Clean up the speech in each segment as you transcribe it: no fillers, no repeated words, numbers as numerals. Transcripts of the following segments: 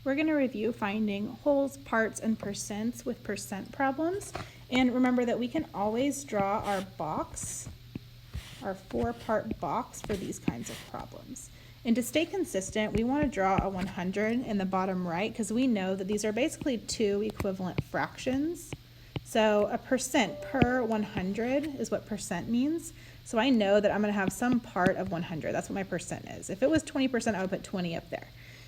we're going to review finding wholes, parts, and percents with percent problems. And remember that we can always draw our box, our 4-part box for these kinds of problems. And to stay consistent, we want to draw a 100 in the bottom right because we know that these are basically two equivalent fractions. So a percent per 100 is what percent means. So I know that I'm going to have some part of 100. That's what my percent is. If it was 20%, I would put 20 up there.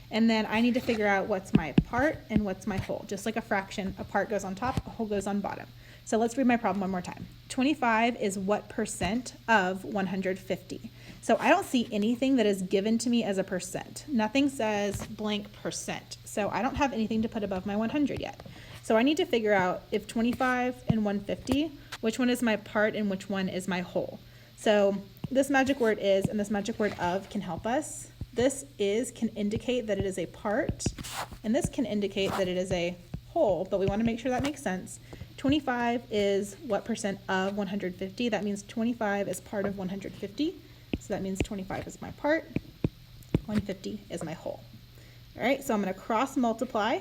And then I need to figure out what's my part and what's my whole. Just like a fraction, a part goes on top, a whole goes on bottom. So let's read my problem one more time. 25 is what percent of 150? So I don't see anything that is given to me as a percent. Nothing says blank percent. So I don't have anything to put above my 100 yet. So I need to figure out if 25 and 150, which one is my part and which one is my whole. So this magic word is, and this magic word of can help us. This is can indicate that it is a part, and this can indicate that it is a whole, but we want to make sure that makes sense. 25 is what percent of 150? That means 25 is part of 150. So that means 25 is my part, 150 is my whole. All right, so I'm going to cross multiply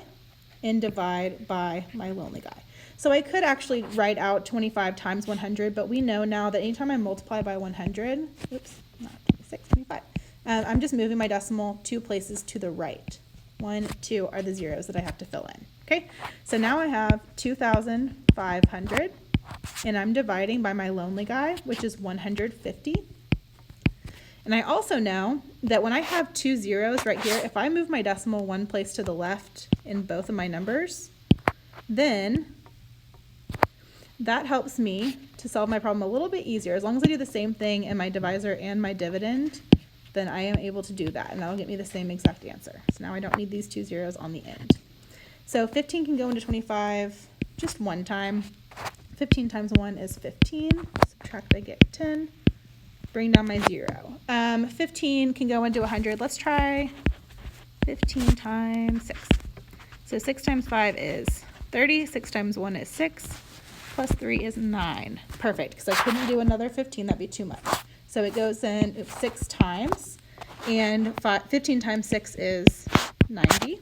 and divide by my lonely guy. So I could actually write out 25 times 100, but we know now that anytime I multiply by 100, oops, not 26, 25, I'm just moving my decimal 2 places to the right. 1, 2 are the zeros that I have to fill in. Okay, so now I have 2,500, and I'm dividing by my lonely guy, which is 150. And I also know that when I have 2 zeros right here, if I move my decimal 1 place to the left in both of my numbers, then that helps me to solve my problem a little bit easier. As long as I do the same thing in my divisor and my dividend, then I am able to do that, and that'll get me the same exact answer. So now I don't need these 2 zeros on the end. So 15 can go into 25 just one time. 15 times 1 is 15. Subtract, I get 10. Bring down my 0. 15 can go into 100. Let's try 15 times 6. So 6 times 5 is 30. 6 times 1 is 6. Plus 3 is 9. Perfect, because I couldn't do another 15. That'd be too much. So it goes in 6 times. And 15 times 6 is 90.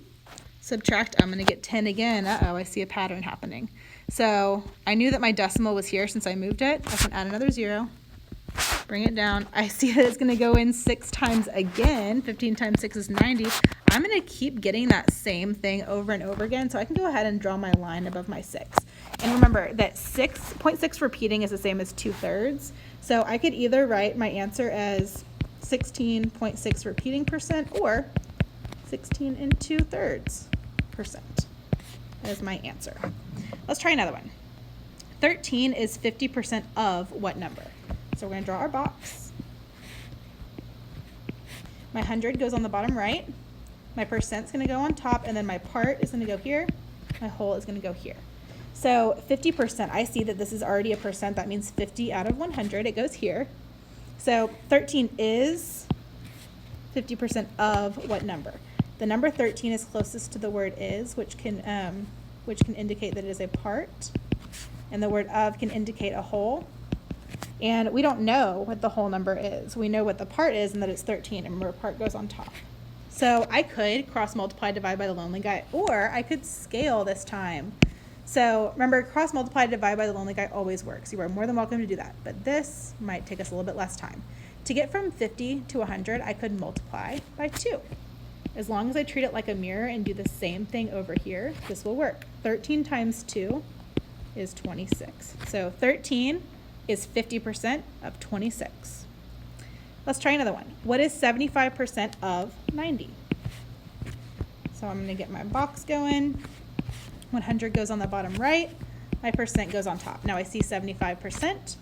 Subtract, I'm going to get 10 again. Uh-oh, I see a pattern happening. So I knew that my decimal was here since I moved it. I can add another 0. Bring it down. I see that it's going to go in 6 times again. 15 times 6 is 90. I'm going to keep getting that same thing over and over again, so I can go ahead and draw my line above my 6. And remember that 0.6 repeating is the same as 2/3. So I could either write my answer as 16.6 repeating percent or 16 and 2/3%. That is my answer. Let's try another one. 13 is 50% of what number? So we're going to draw our box. My 100 goes on the bottom right. My percent's going to go on top, and then my part is going to go here. My whole is going to go here. So 50%, I see that this is already a percent. That means 50 out of 100. It goes here. So 13 is 50% of what number? The number 13 is closest to the word is, which can indicate that it is a part. And the word of can indicate a whole. And we don't know what the whole number is. We know what the part is and that it's 13, and remember, part goes on top. So I could cross multiply, divide by the lonely guy, or I could scale this time. So remember, cross multiply, divide by the lonely guy always works. You are more than welcome to do that, but this might take us a little bit less time. To get from 50 to 100, I could multiply by 2. As long as I treat it like a mirror and do the same thing over here, this will work. 13 times 2 is 26. So 13 is 50% of 26. Let's try another one. What is 75% of 90? So I'm going to get my box going. 100 goes on the bottom right. My percent goes on top. Now I see 75%.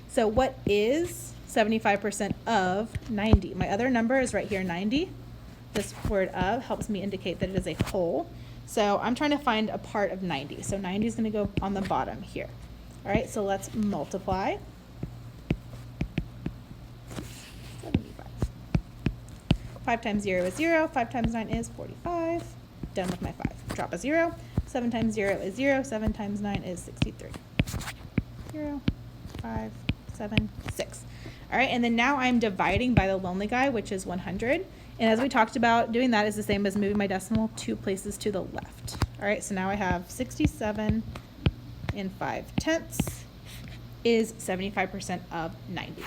So what is 75% of 90? My other number is right here, 90. This word of helps me indicate that it is a whole. So I'm trying to find a part of 90. So 90 is going to go on the bottom here. All right, so let's multiply. 75. 5 times 0 is 0. 5 times 9 is 45. Done with my 5. Drop a 0. 7 times 0 is 0. 7 times 9 is 63. 0, 5, 6. All right, and then now I'm dividing by the lonely guy, which is 100. And as we talked about, doing that is the same as moving my decimal 2 places to the left. All right, so now I have 67 and 5/10 is 75% of 90.